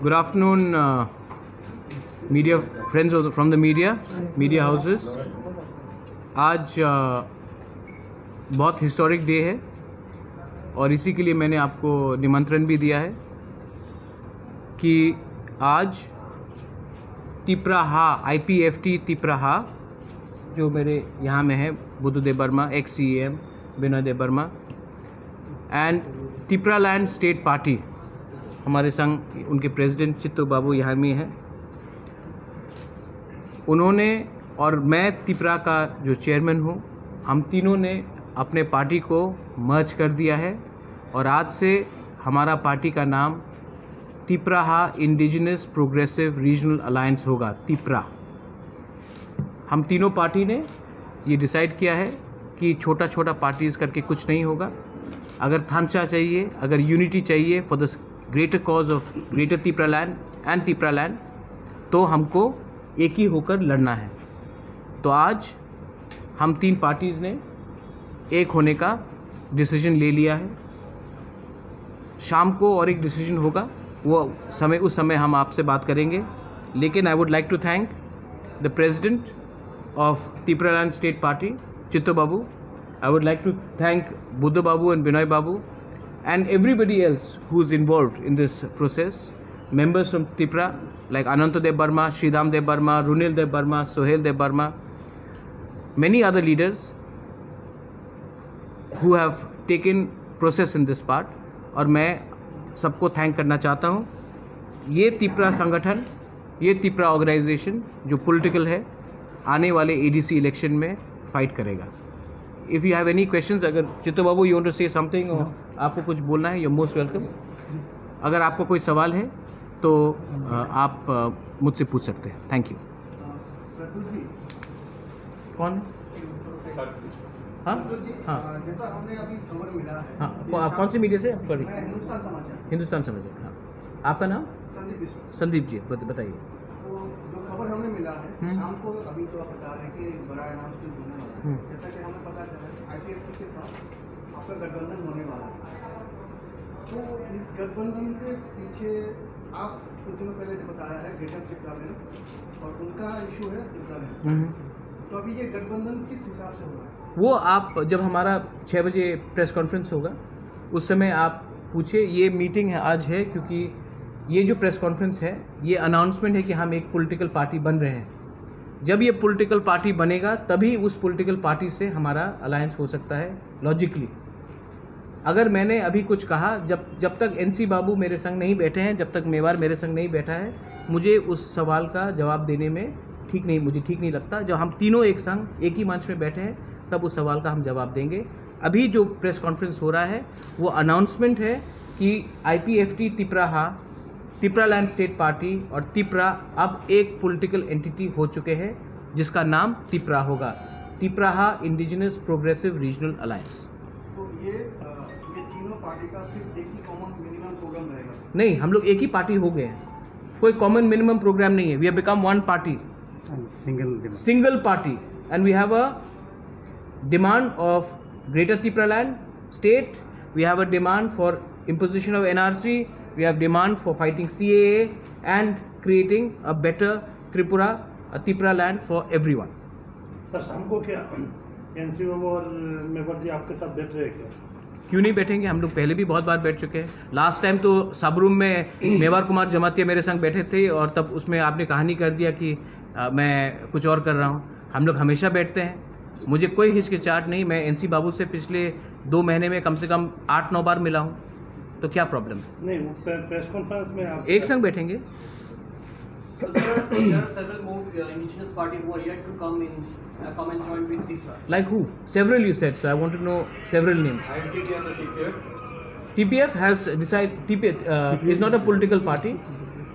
Good afternoon, media friends from the media houses. आज बहुत historic day है और इसी के लिए मैंने आपको निमंत्रण भी दिया है कि आज तिपराहा IPFT तिपराहा जो मेरे यहाँ में है, Buddhadev Varma, ex-CEM Vinay Dev Varma and Tipraland state party, हमारे संघ उनके प्रेसिडेंट चित्तू बाबू यहाँ में हैं। उन्होंने और मैं तिपरा का जो चेयरमैन हूँ, हम तीनों ने अपने पार्टी को मर्ज कर दिया है और आज से हमारा पार्टी का नाम Tipraha indigenous progressive regional alliance होगा, तिपरा। हम तीनों पार्टी ने ये डिसाइड किया है कि छोटा छोटा पार्टीज करके कुछ नहीं होगा। अगर थांचा चाहिए, अगर यूनिटी चाहिए for the greater cause of greater Tipraland and Tipraland, तो हमको एक ही होकर लड़ना है। तो आज हम तीन पार्टीज़ ने एक होने का डिसीजन ले लिया है। शाम को और एक डिसीजन होगा, उस समय हम आपसे बात करेंगे। लेकिन I would like to thank the president of Tipraland state party, Chittu Babu. I would like to thank Buddha Babu and Binoy Babu and everybody else who is involved in this process. Members from Tipra like Ananta Dev Barma, Sridham Dev Barma, Runil Dev Barma, Sohail Dev Barma, many other leaders who have taken process in this part. और मैं सबको thank करना चाहता हूँ। ये तिपरा संगठन, ये Tipra organisation जो पॉलिटिकल है, आने वाले ADC इलेक्शन में फाइट करेगा। If you have any questions, अगर चित्तू बाबू you want to say something और आपको कुछ बोलना है, you're most welcome. अगर आपको कोई सवाल है तो आप मुझसे पूछ सकते हैं। Thank you. कौन? हाँ हाँ, जैसा हमने अभी खबर मिला है। हाँ, कौन सी मीडिया से? हिंदुस्तान समाचार। हाँ, आपका नाम? संदीप जी, बताइए। जो खबर हमें मिला है शाम को, अभी तो आप बता रहे हैं कि बड़ा अनाउंसमेंट होने वाला है। जैसा कि हमें पता चला है IPFT के साथ आपका गठबंधन होने वाला है। तो इस गठबंधन के पीछे आप कुछ दिनों पहले जो बताया है ग्रेटर तिपरालैंड और उनका इशू है तिपरालैंड, तो अभी ये गठबंधन किस हिसाब से होगा? वो आप जब हमारा 6 बजे प्रेस कॉन्फ्रेंस होगा उस समय आप पूछे। ये मीटिंग है आज है, क्योंकि ये जो प्रेस कॉन्फ्रेंस है ये अनाउंसमेंट है कि हम एक पॉलिटिकल पार्टी बन रहे हैं। जब ये पॉलिटिकल पार्टी बनेगा तभी उस पॉलिटिकल पार्टी से हमारा अलायंस हो सकता है लॉजिकली। अगर मैंने अभी कुछ कहा, जब तक NC बाबू मेरे संग नहीं बैठे हैं, जब तक मेवार मेरे संग नहीं बैठा है, मुझे उस सवाल का जवाब देने में मुझे ठीक नहीं लगता। जब हम तीनों एक संग एक ही मंच में बैठे हैं तब उस सवाल का हम जवाब देंगे। अभी जो प्रेस कॉन्फ्रेंस हो रहा है वो अनाउंसमेंट है कि IPFT तिपराहा, तिपरालैंड स्टेट पार्टी और तिपरा अब एक पॉलिटिकल एंटिटी हो चुके हैं जिसका नाम तिपरा होगा, Tipraha indigenous progressive regional alliance. तो ये तीनों पार्टी का सिर्फ एक ही कॉमन मिनिमम प्रोग्राम रहेगा? नहीं, हम लोग एक ही पार्टी हो गए हैं, कोई कॉमन मिनिमम प्रोग्राम नहीं है। We have become one party, single party, and we have a demand of greater Tipraland state, we have a demand for imposition of NRC, we have demand for fighting CAA and creating a better Tripura, a Tipra land for everyone. Sir, शाम को क्या NC बाबू और मेवार जी आपके साथ बैठ रहे हैं क्या? क्यों नहीं बैठेंगे? हम लोग पहले भी बहुत बार बैठ चुके हैं। लास्ट टाइम तो सब रूम में मेवार कुमार जमातिया मेरे संग बैठे थे और तब उसमें आपने कहानी कर दिया कि मैं कुछ और कर रहा हूँ। हम लोग हमेशा बैठते हैं, मुझे कोई हिचकिचाहट नहीं। मैं NC बाबू से पिछले 2 महीने में कम से कम 8-9 बार मिला हूँ, तो क्या प्रॉब्लम है? नहीं, वो प्रेस कॉन्फ्रेंस में आप एक संग बैठेंगे। There are several more indigenous parties who are yet to come and join with TIPRA. Like who? Several you said, so I want to know several names. ITT and the TPF. TPF has decided, TPF is not a political party.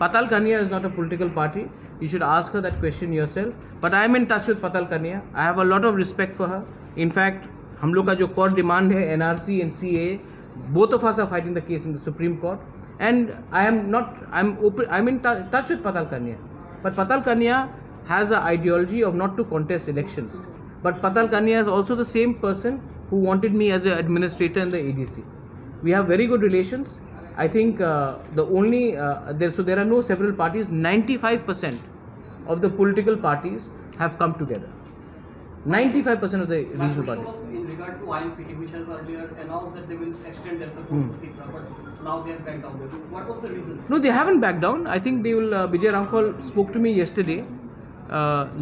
Patal Kania is not a political party. You should ask her that question yourself. But I am in touch with Patal Kania. I have a lot of respect for her. In fact, हम लोग का जो core demand है NRC and CAA, both of us are fighting the case in the Supreme Court. And I'm in touch with Patal Kania. But Patal Kania has an ideology of not to contest elections. But Patal Kania is also the same person who wanted me as an administrator in the ADC. We have very good relations. I think the only there are no several parties. 95% of the political parties have come together. 95% of the My regional question parties. was in regard to INPT, which has earlier announced that they will extend their support to Tipra, but now they have backed down. What was the reason? No, they haven't backed down. I think they will. Vijay Ramphal spoke to me yesterday.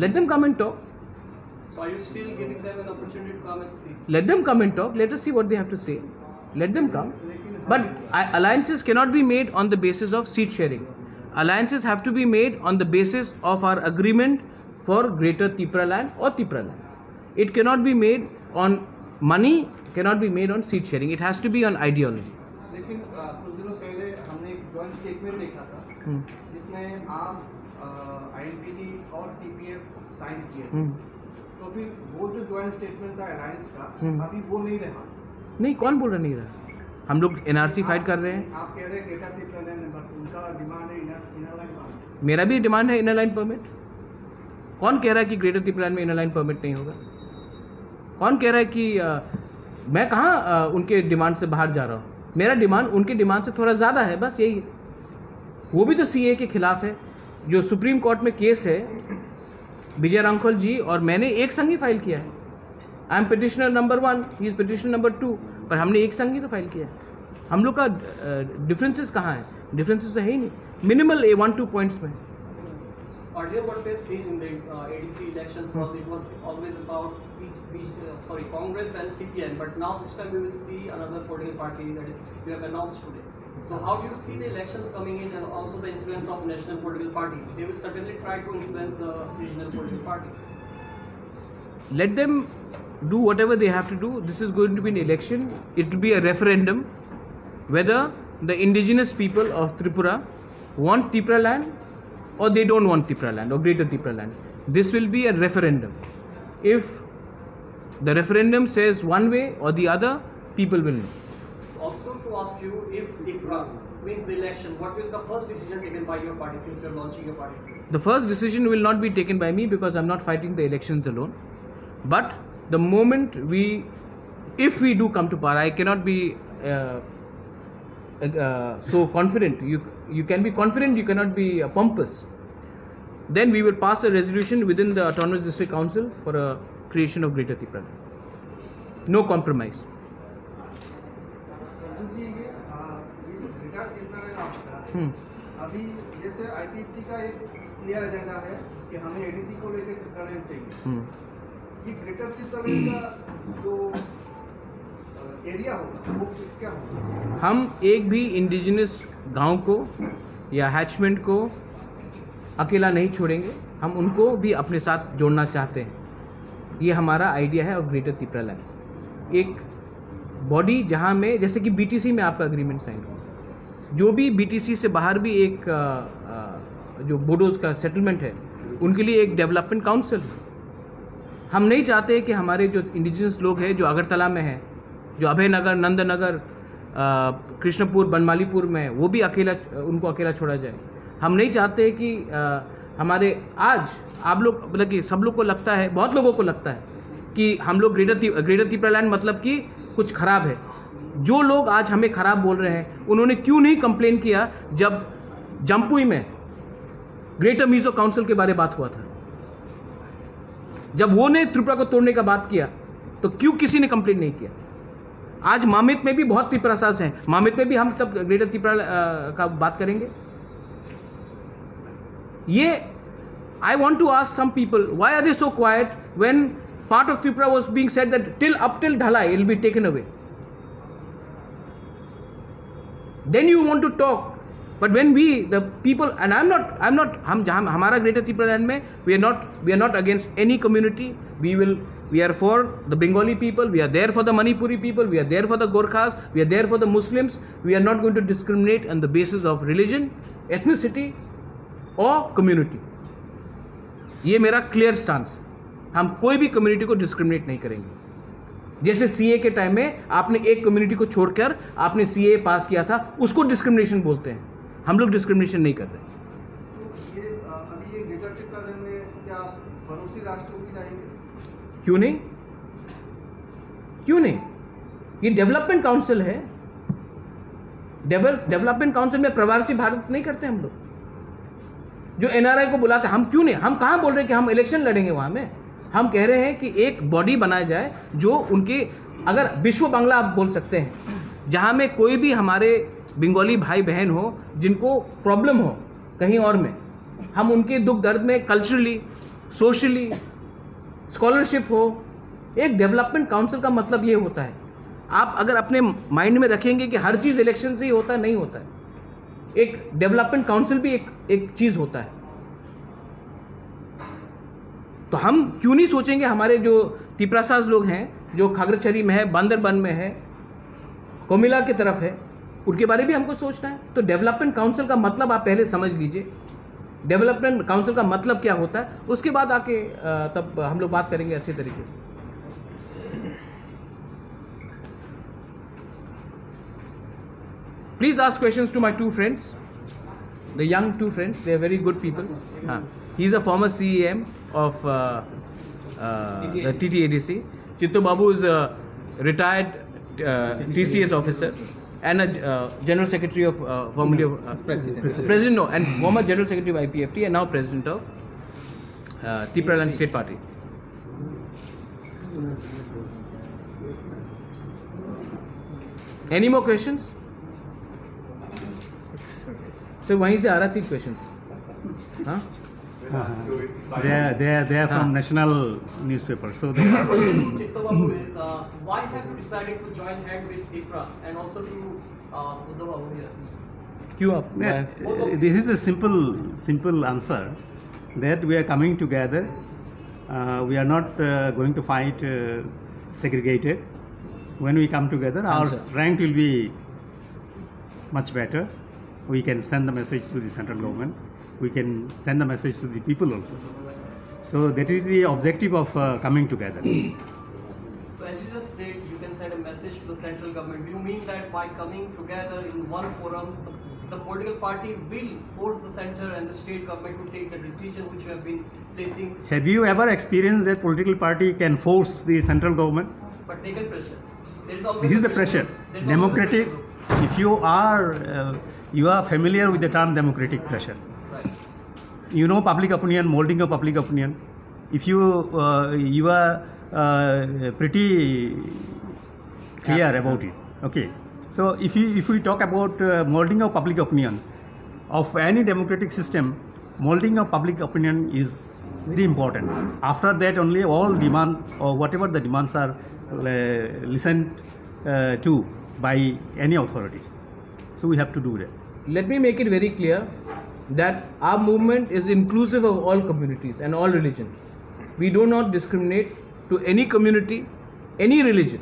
Let them come and talk. So are you still giving them an opportunity to come and speak? Let them come and talk. Let us see what they have to say. Let them come. But alliances cannot be made on the basis of seat sharing. Alliances have to be made on the basis of our agreement for Greater Tipra land or Tipra land. It cannot be made on money, cannot be made on seat sharing. It has to be on ideology. लेकिन कुछ दिनों पहले हमने एक joint statement देखा था जिसमें आप आईएनपीटी और टीपीएफ साइन किए, तो फिर वो जो जॉइंट स्टेटमेंट था अलायंस का अभी वो नहीं रहा। नहीं, कौन बोल रहा नहीं रहा? हम लोग एनआरसी फाइट कर रहे हैं। आप कह रहे हैं ग्रेटर टिप्रा लैंड, उनका डिमांड है इनर लाइन परमिट। मेरा भी डिमांड है इनर लाइन परमिट। कौन कह रहा है कि ग्रेटर टिप्रा लैंड में इनर लाइन परमिट नहीं होगा? कौन कह रहा है कि मैं कहाँ उनके डिमांड से बाहर जा रहा हूँ? मेरा डिमांड उनके डिमांड से थोड़ा ज़्यादा है, बस यही है। वो भी तो सीए के खिलाफ है। जो सुप्रीम कोर्ट में केस है, विजय रामफल जी और मैंने एक संग ही फाइल किया है। I am petitioner number 1, he is petitioner number 2, पर हमने एक संग ही तो फाइल किया है। हम लोग का डिफरेंसेस कहाँ है? डिफरेंसेस तो है ही नहीं, मिनिमल 1-2 पॉइंट्स में। Earlier, what we have seen in the ADC elections was it was always about Congress and CPM, but now this time we will see another political party that is we have announced today. So how do you see the elections coming in and also the influence of national political parties? They will certainly try to influence the regional political parties. Let them do whatever they have to do. This is going to be an election. It will be a referendum whether the indigenous people of Tripura want Tipra land or they don't want Tipra land or Greater Tipra land. This will be a referendum. If the referendum says one way or the other, people will know. Also to ask you, if Tipra wins the election, what will the first decision taken by your party since you are launching your party? The first decision will not be taken by me because I'm not fighting the elections alone. But the moment if we do come to power, I cannot be so confident. You can be confident, you cannot be pompous. Then we will pass a resolution within the Autonomous District Council for a creation of Greater Tipra. No compromise. अभी जैसे IPT का एक clear agenda है कि हमें ADC को लेकर करना चाहिए। ये ग्रेटर टिप्रा का जो एरिया होगा वो क्या होगा? हम एक भी इंडिजिनस गांव को या हैचमेंट को अकेला नहीं छोड़ेंगे। हम उनको भी अपने साथ जोड़ना चाहते हैं। ये हमारा आइडिया है ऑफ ग्रेटर तिपरा लैंड। एक बॉडी जहां में, जैसे कि बीटीसी में आपका एग्रीमेंट साइन हो, जो भी बीटीसी से बाहर भी एक जो बोडोज का सेटलमेंट है, उनके लिए एक डेवलपमेंट काउंसिल है। हम नहीं चाहते कि हमारे जो इंडिजिनस लोग हैं जो अगरतला में हैं, जो अभय नगर, नंद नगर, कृष्णपुर, बनमालीपुर में, वो भी उनको अकेला छोड़ा जाए। हम नहीं चाहते कि हमारे आज आप लोग, मतलब कि सब लोग को लगता है, बहुत लोगों को लगता है कि हम लोग ग्रेटर तिपरा लैंड मतलब कि कुछ खराब है। जो लोग आज हमें खराब बोल रहे हैं, उन्होंने क्यों नहीं कंप्लेन किया जब जम्पुई में ग्रेटर मिजो काउंसिल के बारे में बात हुआ था? जब वो ने त्रिपुरा को तोड़ने का बात किया तो क्यों किसी ने कंप्लेन नहीं किया? आज मामित में भी बहुत तिपरासास हैं, मामित में भी हम तब ग्रेटर तिपरा का बात करेंगे। ये I want to ask some people, why are they so quiet when part of Tripura was being said that till Dhalai it will be taken away. Then you want to talk, but when we the people, and I'm not हमारा greater Tipra land में we are not against any community. We are for the Bengali people, we are there for the Manipuri people, we are there for the Gorkhas, we are there for the Muslims. We are not going to discriminate on the basis of religion, ethnicity or community. ये मेरा clear stance. हम कोई भी community को discriminate नहीं करेंगे। जैसे CA के टाइम में आपने एक कम्युनिटी को छोड़कर आपने सीए पास किया था, उसको डिस्क्रिमिनेशन बोलते हैं। हम लोग डिस्क्रिमिनेशन नहीं कर रहे। तो ये अभी ये ग्रेटर तिपरा लैंड में क्या पड़ोसी राष्ट्रों की जाएंगे? क्यों नहीं? क्यों नहीं? ये डेवलपमेंट काउंसिल है। डेवलपमेंट काउंसिल में प्रवासी भारत नहीं करते हम लोग, जो एनआरआई को बुलाते, हम क्यों नहीं, हम कहाँ बोल रहे हैं कि हम इलेक्शन लड़ेंगे वहां में। हम कह रहे हैं कि एक बॉडी बनाया जाए जो उनके, अगर विश्व बांग्ला आप बोल सकते हैं, जहां में कोई भी हमारे बंगाली भाई बहन हो जिनको प्रॉब्लम हो कहीं और में, हम उनके दुख दर्द में कल्चरली, सोशली, स्कॉलरशिप हो। एक डेवलपमेंट काउंसिल का मतलब ये होता है। आप अगर अपने माइंड में रखेंगे कि हर चीज इलेक्शन से ही होता है, नहीं होता है। एक डेवलपमेंट काउंसिल भी एक चीज होता है। तो हम क्यों नहीं सोचेंगे, हमारे जो तिपरासाज लोग हैं जो खागड़ाछड़ी में है, बांदरबन में है, कोमिला की तरफ है, उनके बारे में भी हमको सोचना है। तो डेवलपमेंट काउंसिल का मतलब आप पहले समझ लीजिए, डेवलपमेंट काउंसिल का मतलब क्या होता है, उसके बाद आके तब हम लोग बात करेंगे अच्छे तरीके से। Please ask questions to my two friends, the young two friends. They are very good people. He is a former CEM of the TTADC. Chittu Babu is a retired TCS officer and a general secretary of formerly of president, no, and former general secretary of IPFT and now president of Tipraland State Party. Any more questions? तो वहीं से आ रहा थी question. हाँ, they are from national newspaper, so they are. Chittu Babu is why have you decided to join hand with Tipra and also to Uddhav Babu here? क्यों आप? This is a simple answer that we are coming together. We are not going to fight segregated. When we come together, our strength will be much better. We can send the message to the central government. We can send the message to the people also. So that is the objective of coming together. So as you just said, you can send a message to the central government. Do you mean that by coming together in one forum, the political party will force the center and the state government to take the decision which you have been placing? Have you ever experienced that political party can force the central government? But they can pressure. There is always This is the pressure. Democratic. If you are familiar with the term democratic pressure, Right. you know public opinion, molding of public opinion. If you are pretty clear about it, okay. So if we talk about molding of public opinion of any democratic system, molding of public opinion is very important. After that only all demand or whatever the demands are listened to by any authorities. So we have to do that. Let me make it very clear that our movement is inclusive of all communities and all religions. We do not discriminate to any community, any religion.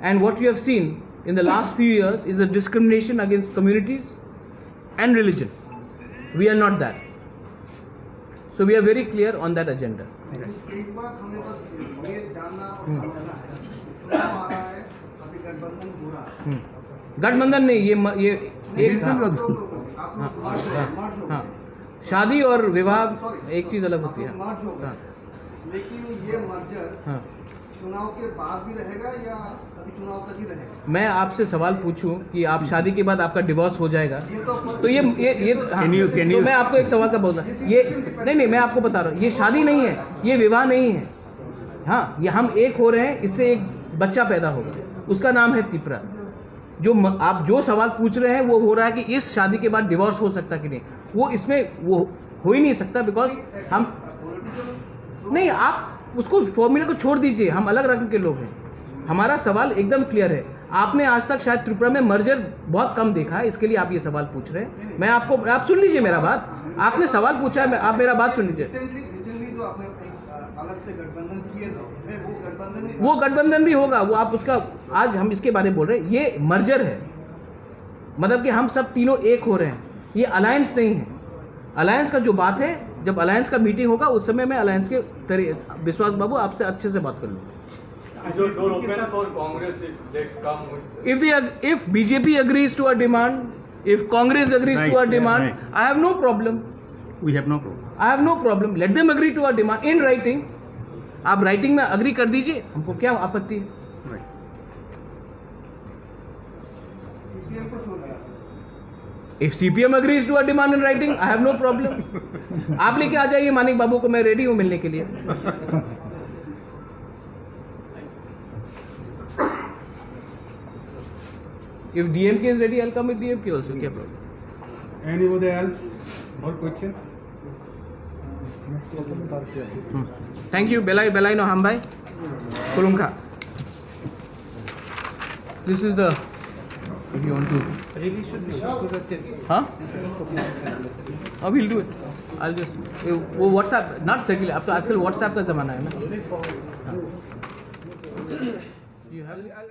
And what we have seen in the last few years is a discrimination against communities and religion. We are not that. So we are very clear on that agenda. एक बात हमें बस ये जानना और समझना है, चुनाव आ रहा है, अभी गठबंधन हो रहा है। गठबंधन नहीं, ये एक हाँ, शादी और विवाह एक चीज अलग होती है। मर्ज हो गए, लेकिन ये मर्जर चुनाव के बाद भी रहेगा या अभी चुनाव तक ही रहेगा? मैं आपसे सवाल पूछूं कि आप शादी के बाद आपका डिवोर्स हो जाएगा, तो ये हाँ, तो मैं आपको एक सवाल का बोलना, ये नहीं मैं आपको बता रहा हूँ, ये शादी नहीं है, ये विवाह नहीं है। हाँ, ये हम एक हो रहे हैं, इससे एक बच्चा पैदा होगा, उसका नाम है तिपरा। जो आप जो सवाल पूछ रहे हैं वो हो रहा है कि इस शादी के बाद डिवोर्स हो सकता कि नहीं, वो इसमें वो हो ही नहीं सकता, बिकॉज हम नहीं, आप उसको फॉर्मूला को छोड़ दीजिए, हम अलग रंग के लोग हैं। हमारा सवाल एकदम क्लियर है। आपने आज तक शायद त्रिपुरा में मर्जर बहुत कम देखा है, इसके लिए आप ये सवाल पूछ रहे हैं। मैं आपको, आप सुन लीजिए मेरा बात, आपने सवाल पूछा है, आप मेरा बात सुन लीजिए। रिसेंटली जो आपने अलग से गठबंधन किए थे, वो गठबंधन भी होगा, वो आप उसका, आज हम इसके बारे में बोल रहे हैं, ये मर्जर है, मतलब कि हम सब तीनों एक हो रहे हैं, ये अलायंस नहीं है। अलायंस का जो बात है, जब अलायंस का मीटिंग होगा उस समय मैं अलायंस के विश्वास बाबू आपसे अच्छे से बात कर लूँगा। If BJP agrees to our demand, if Congress agrees to our demand, I have no problem. We have no problem. I have no problem. Let them agree to our demand in writing. आप writing में agree कर दीजिए, हमको क्या आपत्ति है। CPM को छोड़ दिया। If CPM agrees to a demand in writing, I have no problem. आप लेके आ जाइए मानिक बाबू को, मैं रेडी हूँ मिलने के लिए. If DMK is ready, I'll come with DMK also. क्या problem? Anybody else? More question? Thank you. Belai no hambai. Kulungka. This is the. If you want to. Really should be. Huh? Oh, we'll do it. I'll just. वो WhatsApp not circular. अब तो आजकल WhatsApp का ज़माना है ना. You have. I'll